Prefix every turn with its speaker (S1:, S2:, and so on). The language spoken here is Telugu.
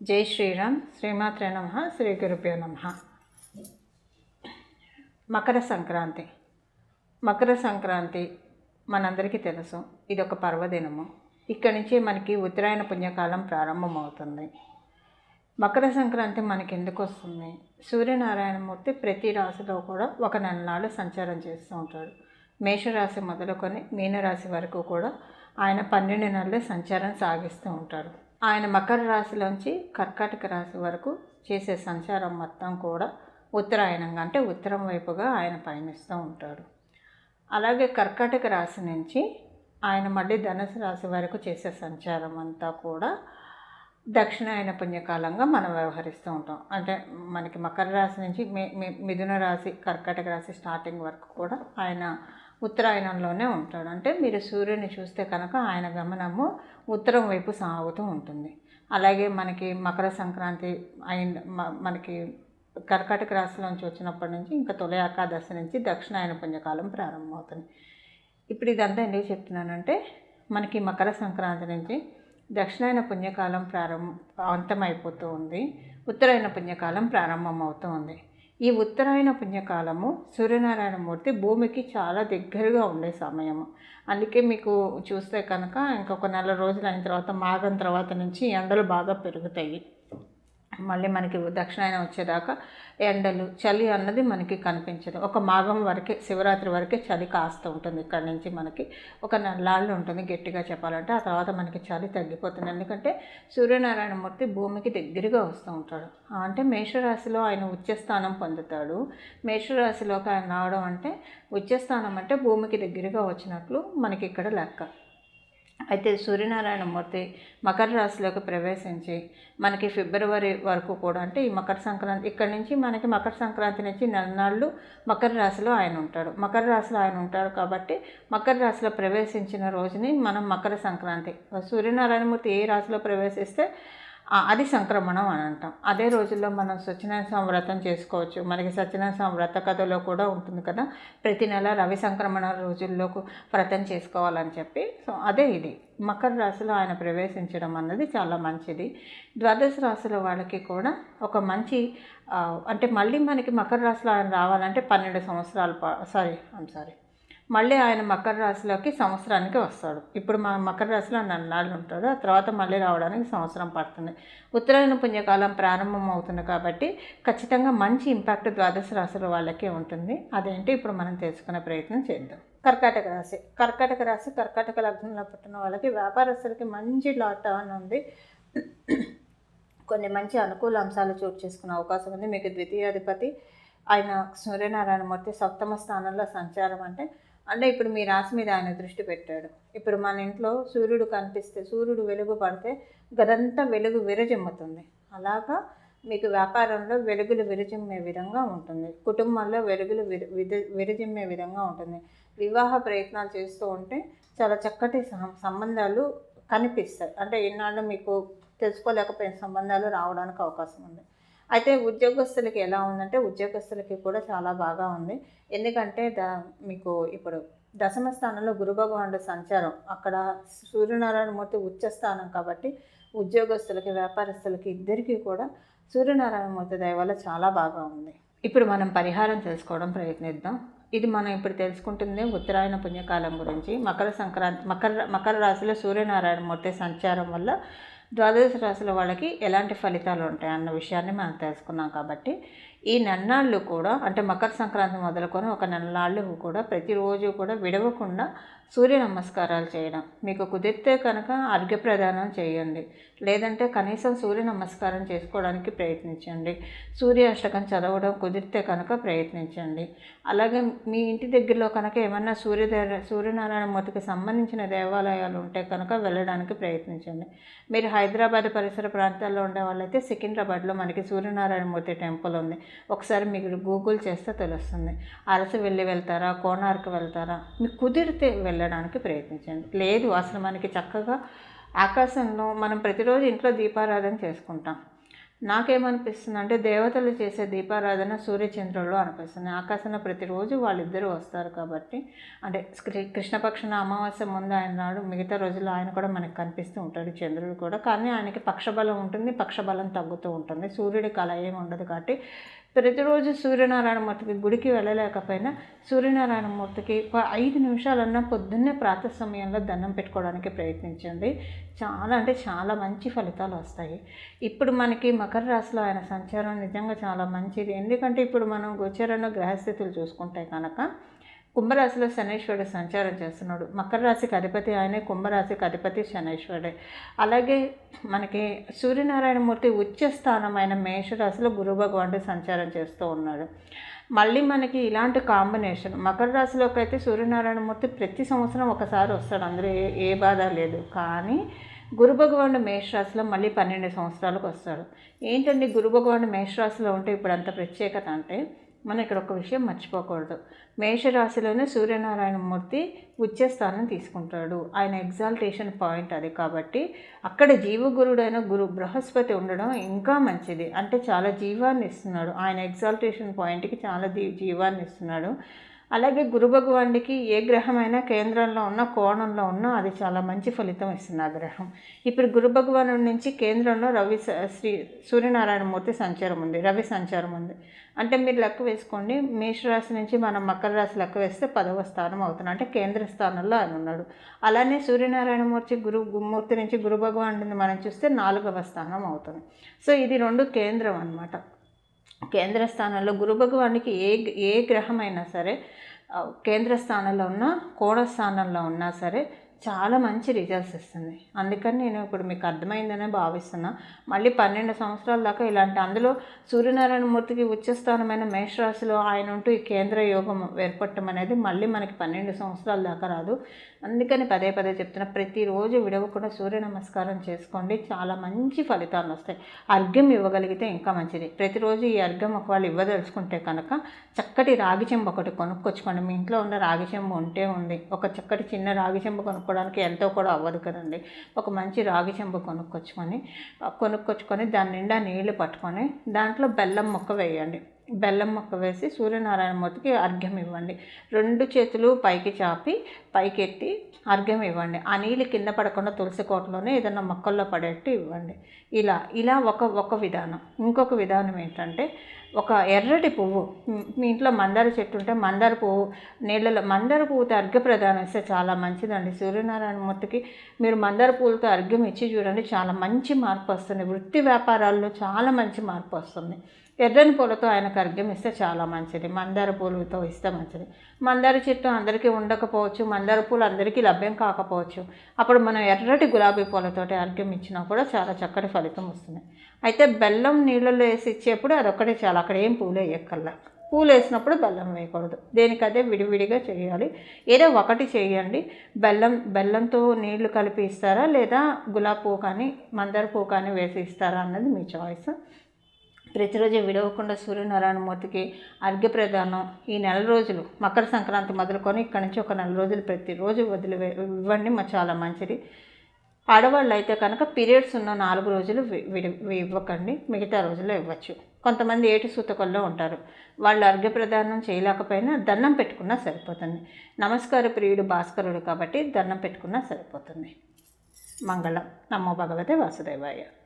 S1: జై శ్రీరామ్. శ్రీమాత్రే నమః. శ్రీ గురుభ్యో నమః. మకర సంక్రాంతి. మకర సంక్రాంతి మనందరికీ తెలుసు, ఇది ఒక పర్వదినము. ఇక్కడి నుంచి మనకి ఉత్తరాయణ పుణ్యకాలం ప్రారంభమవుతుంది. మకర సంక్రాంతి మనకి ఎందుకు వస్తుంది? సూర్యనారాయణమూర్తి ప్రతి రాశిలో కూడా ఒక నెల నాళ్ళు సంచారం చేస్తూ ఉంటాడు. మేషరాశి మొదలుకొని మీనరాశి వరకు కూడా ఆయన 12 నెలలు సంచారం సాగిస్తూ ఉంటాడు. ఆయన మకర రాశిలోంచి కర్కాటక రాశి వరకు చేసే సంచారం మొత్తం కూడా ఉత్తరాయణంగా, అంటే ఉత్తరం వైపుగా ఆయన పయనిస్తూ ఉంటాడు. అలాగే కర్కాటక రాశి నుంచి ఆయన మళ్ళీ ధనుసు రాశి వరకు చేసే సంచారం అంతా కూడా దక్షిణాయన పుణ్యకాలంగా మనం వ్యవహరిస్తూ ఉంటాం. అంటే మనకి మకర రాశి నుంచి మిథున రాశి, కర్కాటక రాశి స్టార్టింగ్ వరకు కూడా ఆయన ఉత్తరాయణంలోనే ఉంటాడు. అంటే మీరు సూర్యుని చూస్తే కనుక ఆయన గమనము ఉత్తరం వైపు సాగుతూ ఉంటుంది. అలాగే మనకి మకర సంక్రాంతి మనకి కర్కాటక రాశిలోంచి వచ్చినప్పటి నుంచి ఇంకా తొలి ఏకాదశి నుంచి దక్షిణాయన పుణ్యకాలం ప్రారంభమవుతుంది. ఇప్పుడు ఇదంతా ఎందుకు చెప్తున్నానంటే, మనకి మకర సంక్రాంతి నుంచి దక్షిణాయన పుణ్యకాలం అంతమైపోతూ ఉంది, ఉత్తరాయణ పుణ్యకాలం ప్రారంభమవుతూ ఉంది. ఈ ఉత్తరాయణ పుణ్యకాలము సూర్యనారాయణమూర్తి భూమికి చాలా దగ్గరగా ఉండే సమయము. అందుకే మీకు చూస్తే కనుక ఇంకొక నెల రోజులు అయిన తర్వాత, మాఘం తర్వాత నుంచి ఎండలు బాగా పెరుగుతాయి. మళ్ళీ మనకి దక్షిణాయనం వచ్చేదాకా ఎండలు, చలి అన్నది మనకి కనిపించదు. ఒక మాఘం వరకే, శివరాత్రి వరకే చలి కాస్తూ ఉంటుంది. ఇక్కడ నుంచి మనకి ఒక నెలలు ఉంటుంది గట్టిగా చెప్పాలంటే. ఆ తర్వాత మనకి చలి తగ్గిపోతుంది. ఎందుకంటే సూర్యనారాయణమూర్తి భూమికి దగ్గరగా వస్తూ ఉంటాడు. అంటే మేషరాశిలో ఆయన ఉచ్చస్థానం పొందుతాడు. మేషరాశిలోకి ఆయన రావడం అంటే, ఉచ్చస్థానం అంటే భూమికి దగ్గరగా వచ్చినట్లు మనకి ఇక్కడ లెక్క. అయితే సూర్యనారాయణమూర్తి మకర రాశిలోకి ప్రవేశించి మనకి ఫిబ్రవరి వరకు కూడా, అంటే ఈ మకర సంక్రాంతి ఇక్కడి నుంచి మనకి మకర సంక్రాంతి నుంచి నెలనాళ్ళు మకర రాశిలో ఆయన ఉంటాడు. మకర రాశిలో ఆయన ఉంటాడు కాబట్టి మకర రాశిలో ప్రవేశించిన రోజుని మనం మకర సంక్రాంతి. సూర్యనారాయణమూర్తి ఏ రాశిలో ప్రవేశిస్తే అది సంక్రమణం అని అంటాం. అదే రోజుల్లో మనం సత్యనారాయణ స్వామి వ్రతం చేసుకోవచ్చు. మనకి సత్యనారాయణ స్వామి వ్రత కథలో కూడా ఉంటుంది కదా, ప్రతి నెల రవి సంక్రమణ రోజుల్లో వ్రతం చేసుకోవాలని చెప్పి. సో అదే ఇది మకర రాశిలో ఆయన ప్రవేశించడం అన్నది చాలా మంచిది. ద్వాదశ రాశుల వాళ్ళకి కూడా ఒక మంచి, అంటే మళ్ళీ మనకి మకర రాశిలో ఆయన రావాలంటే 12 సంవత్సరాలు మళ్ళీ ఆయన మకర రాశిలోకి సంవత్సరానికి వస్తాడు. ఇప్పుడు మకర రాశిలో నన్నాళ్ళు ఉంటాడు. ఆ తర్వాత మళ్ళీ రావడానికి సంవత్సరం పడుతుంది. ఉత్తరాయణ పుణ్యకాలం ప్రారంభం అవుతుంది కాబట్టి ఖచ్చితంగా మంచి ఇంపాక్ట్ ద్వాదశ రాశుల వాళ్ళకే ఉంటుంది. అదేంటి ఇప్పుడు మనం తెలుసుకునే ప్రయత్నం చేద్దాం. కర్కాటక రాశి. కర్కాటక లగ్నంలో పుట్టిన వాళ్ళకి, వ్యాపారస్తులకి మంచి టర్న్ ఉంది. కొన్ని మంచి అనుకూల అంశాలు చోటు చేసుకునే అవకాశం ఉంది. మీకు ద్వితీయాధిపతి ఆయన సూర్యనారాయణమూర్తి సప్తమ స్థానంలో సంచారం అంటే ఇప్పుడు మీ రాశి మీద ఆయన దృష్టి పెట్టాడు. ఇప్పుడు మన ఇంట్లో సూర్యుడు కనిపిస్తే, సూర్యుడు వెలుగు పడితే గదంతా వెలుగు విరజిమ్ముతుంది. అలాగా మీకు వ్యాపారంలో వెలుగులు విరజిమ్మే విధంగా ఉంటుంది. కుటుంబంలో వెలుగులు విరజిమ్మే విధంగా ఉంటుంది. వివాహ ప్రయత్నాలు చేస్తూ ఉంటే చాలా చక్కటి సంబంధాలు కనిపిస్తాయి. అంటే ఇన్నాళ్ళు మీకు తెలుసుకోలేకపోయిన సంబంధాలు రావడానికి అవకాశం ఉంది. అయితే ఉద్యోగస్తులకి ఎలా ఉందంటే, ఉద్యోగస్తులకి కూడా చాలా బాగా ఉంది. ఎందుకంటే మీకు ఇప్పుడు దశమ స్థానంలో గురు భగవానుడు సంచారం, అక్కడ సూర్యనారాయణమూర్తి ఉచ్చస్థానం కాబట్టి ఉద్యోగస్తులకి, వ్యాపారస్తులకి ఇద్దరికీ కూడా సూర్యనారాయణమూర్తి దయ వల్ల చాలా బాగా ఉంది. ఇప్పుడు మనం పరిహారం తెలుసుకోవడం ప్రయత్నిద్దాం. ఇది మనం ఇప్పుడు తెలుసుకుంటుంది ఉత్తరాయణ పుణ్యకాలం గురించి. మకర రాశిలో సూర్యనారాయణమూర్తి సంచారం వల్ల ద్వాదశ రాశుల వాళ్ళకి ఎలాంటి ఫలితాలు ఉంటాయి అన్న విషయాన్ని మనం తెలుసుకున్నాం. కాబట్టి ఈ నెలనాళ్ళు కూడా, అంటే మకర సంక్రాంతి మొదలుకొని ఒక నెలనాళ్ళు కూడా ప్రతిరోజు కూడా విడవకుండా సూర్య నమస్కారాలు చేయడం. మీకు కుదిరితే కనుక అర్ఘ్యప్రదానం చేయండి, లేదంటే కనీసం సూర్య నమస్కారం చేసుకోవడానికి ప్రయత్నించండి. సూర్య అష్టకం చదవడం కుదిరితే కనుక ప్రయత్నించండి. అలాగే మీ ఇంటి దగ్గరలో కనుక ఏమన్నా సూర్యనారాయణమూర్తికి సంబంధించిన దేవాలయాలు ఉంటే కనుక వెళ్ళడానికి ప్రయత్నించండి. మీరు హైదరాబాద్ పరిసర ప్రాంతాల్లో ఉండే వాళ్ళైతే సికింద్రాబాద్లో మనకి సూర్యనారాయణమూర్తి టెంపుల్ ఉంది. ఒకసారి మీకు గూగుల్ చేస్తే తెలుస్తుంది. అరసి వెళ్తారా, కోణార్క్ వెళ్తారా, మీకు కుదిరితే వెళ్ళడానికి ప్రయత్నించండి. లేదు అసలు మనకి చక్కగా ఆకాశంలో మనం ప్రతిరోజు ఇంట్లో దీపారాధన చేసుకుంటాం. నాకేమనిపిస్తుంది అంటే దేవతలు చేసే దీపారాధన సూర్యచంద్రుల్లో అనిపిస్తుంది. ఆకాశంలో ప్రతిరోజు వాళ్ళిద్దరూ వస్తారు కాబట్టి, అంటే కృష్ణపక్షన అమావాస్య ముందు ఆయన నాడు మిగతా రోజుల్లో ఆయన కూడా మనకు కనిపిస్తూ ఉంటాడు, చంద్రుడు కూడా. కానీ ఆయనకి పక్షబలం ఉంటుంది, పక్షబలం తగ్గుతూ ఉంటుంది. సూర్యుడికి అలా ఏమి ఉండదు కాబట్టి ప్రతిరోజు సూర్యనారాయణమూర్తికి గుడికి వెళ్ళలేకపోయినా సూర్యనారాయణమూర్తికి 5 నిమిషాలన్నా పొద్దున్నే ప్రాతः సమయంలో దండం పెట్టుకోవడానికి ప్రయత్నించండి. చాలా అంటే చాలా మంచి ఫలితాలు వస్తాయి. ఇప్పుడు మనకి మకర రాశిలో ఆయన సంచారం నిజంగా చాలా మంచిది. ఎందుకంటే ఇప్పుడు మనం గోచరంలో గ్రహస్థితులు చూసుకుంటే కనుక కుంభరాశిలో శనీశ్వరుడు సంచారం చేస్తున్నాడు. మకర రాశికి అధిపతి ఆయనే, కుంభరాశికి అధిపతి శనీశ్వరుడే. అలాగే మనకి సూర్యనారాయణమూర్తి ఉచ్చ స్థానమైన మేషరాశిలో గురు భగవానుడు సంచారం చేస్తూ ఉన్నాడు. మళ్ళీ మనకి ఇలాంటి కాంబినేషన్ మకర రాశిలోకి అయితే సూర్యనారాయణమూర్తి ప్రతి సంవత్సరం ఒకసారి వస్తాడు, అందులో ఏ బాధ లేదు. కానీ గురు భగవానుడు మేషరాశిలో మళ్ళీ 12 సంవత్సరాలకు వస్తాడు. ఏంటండి గురు భగవానుడు మేషరాశిలో ఉంటే ఇప్పుడు అంత ప్రత్యేకత అంటే, మనం ఇక్కడ ఒక విషయం మర్చిపోకూడదు. మేషరాశిలోనే సూర్యనారాయణమూర్తి ఉచ్చస్థానం తీసుకుంటాడు. ఆయన ఎగ్జాల్టేషన్ పాయింట్ అది. కాబట్టి అక్కడ జీవగురుడైన గురు బృహస్పతి ఉండడం ఇంకా మంచిది. అంటే చాలా జీవాన్ని ఇస్తున్నాడు. ఆయన ఎగ్జాల్టేషన్ పాయింట్కి చాలా జీవాన్ని ఇస్తున్నాడు. అలాగే గురు భగవానుడికి ఏ గ్రహమైనా కేంద్రంలో ఉన్న కోణంలో ఉన్నా అది చాలా మంచి ఫలితం ఇస్తుంది ఆ గ్రహం. ఇప్పుడు గురు భగవానుడి నుంచి కేంద్రంలో సూర్యనారాయణమూర్తి సంచారం ఉంది, రవి సంచారం ఉంది. అంటే మీరు లెక్క వేసుకోండి, మేషరాశి నుంచి మనం మకర రాశి లెక్క వేస్తే 10వ స్థానం అవుతుంది, అంటే కేంద్ర స్థానంలో ఆయన ఉన్నాడు. అలానే సూర్యనారాయణమూర్తి మూర్తి నుంచి గురు భగవానుడిని మనం చూస్తే 4వ స్థానం అవుతుంది. సో ఇది 2 కేంద్రం అన్నమాట. కేంద్ర స్థానంలో గురు భగవానుడికి ఏ గ్రహమైనా సరే కేంద్ర స్థానంలో ఉన్నా కోణ స్థానంలో ఉన్నా సరే చాలా మంచి రిజల్ట్స్ ఇస్తుంది. అందుకని నేను ఇప్పుడు మీకు అర్థమైందనే భావిస్తున్నా. మళ్ళీ 12 సంవత్సరాల దాకా ఇలాంటి, అందులో సూర్యనారాయణమూర్తికి ఉచ్చస్థానమైన మేషరాశిలో ఆయన ఉంటూ ఈ కేంద్ర యోగం ఏర్పడటం అనేది మళ్ళీ మనకి 12 సంవత్సరాల దాకా రాదు. అందుకని పదే చెప్తున్నా, ప్రతిరోజు విడవకుండా సూర్య నమస్కారం చేసుకోండి, చాలా మంచి ఫలితాలు వస్తాయి. అర్ఘ్యం ఇవ్వగలిగితే ఇంకా మంచిది. ప్రతిరోజు ఈ అర్ఘ్యం ఒకవేళ ఇవ్వదలుచుకుంటే కనుక చక్కటి రాగి చెంబు ఒకటి కొనుక్కొచ్చుకోండి. మీ ఇంట్లో ఉన్న రాగి చెంబు ఉంటే ఉంది, ఒక చక్కటి చిన్న రాగి చెంబు కొనుక్కోవడానికి ఎంతో కూడా అవ్వదు కదండి. ఒక మంచి రాగి చెంబు కొనుక్కొచ్చుకొని దాని నిండా నీళ్లు పట్టుకొని దాంట్లో బెల్లం ముక్క వేయండి. బెల్లం ముక్క వేసి సూర్యనారాయణమూర్తికి అర్ఘ్యం ఇవ్వండి. 2 చేతులు పైకి చాపి పైకెత్తి అర్ఘ్యం ఇవ్వండి. ఆ నీళ్ళు కింద పడకుండా తులసి కోటలోనే ఏదైనా మొక్కల్లో పడేట్టు ఇవ్వండి. ఇలా ఒక విధానం. ఇంకొక విధానం ఏంటంటే, ఒక ఎర్రటి పువ్వు, మీ ఇంట్లో మందార చెట్టు ఉంటే మందార పువ్వు నీళ్ళలో, మందార పువ్వుతో అర్ఘ్య ప్రదానం ఇస్తే చాలా మంచిదండి. సూర్యనారాయణమూర్తికి మీరు మందార పువ్వులతో అర్ఘ్యం ఇచ్చి చూడండి, చాలా మంచి మార్పు వస్తుంది. వృత్తి వ్యాపారాల్లో చాలా మంచి మార్పు వస్తుంది. ఎర్రని పూలతో ఆయనకు అర్ఘ్యం ఇస్తే చాలా మంచిది. మందార పూలతో ఇస్తే మంచిది. మందార చెట్టు అందరికీ ఉండకపోవచ్చు, మందార పూలు అందరికీ లభ్యం కాకపోవచ్చు. అప్పుడు మనం ఎర్రటి గులాబీ పూలతోటి అర్ఘ్యం ఇచ్చినా కూడా చాలా చక్కటి ఫలితం వస్తుంది. అయితే బెల్లం నీళ్ళలో వేసి ఇచ్చేప్పుడు అదొక్కటే చాలా, అక్కడ ఏం పూలు వేయక్కర్లా. పూలు వేసినప్పుడు బెల్లం వేయకూడదు, దేనికదే విడివిడిగా చేయాలి. ఏదో ఒకటి చేయండి. బెల్లంతో నీళ్లు కలిపి ఇస్తారా, లేదా గులాబీ పువ్వు కానీ మందార పువ్వు కానీ వేసి ఇస్తారా అన్నది మీ చాయిస్. ప్రతిరోజు విడవకుండా సూర్యనారాయణమూర్తికి అర్ఘ్య ప్రదానం ఈ నెల రోజులు, మకర సంక్రాంతి మొదలుకొని ఇక్కడి నుంచి ఒక నెల రోజులు ప్రతిరోజు ఇవ్వండి, చాలా మంచిది. ఆడవాళ్ళు అయితే కనుక పీరియడ్స్ ఉన్న 4 రోజులు ఇవ్వకండి, మిగతా రోజుల్లో ఇవ్వచ్చు. కొంతమంది ఏటి సూతకల్లో ఉంటారు, వాళ్ళు అర్ఘ్య ప్రదానం చేయలేకపోయినా దండం పెట్టుకున్నా సరిపోతుంది. నమస్కార ప్రియుడు భాస్కరుడు కాబట్టి దండం పెట్టుకున్నా సరిపోతుంది. మంగళం. నమో భగవతే వాసుదేవాయ.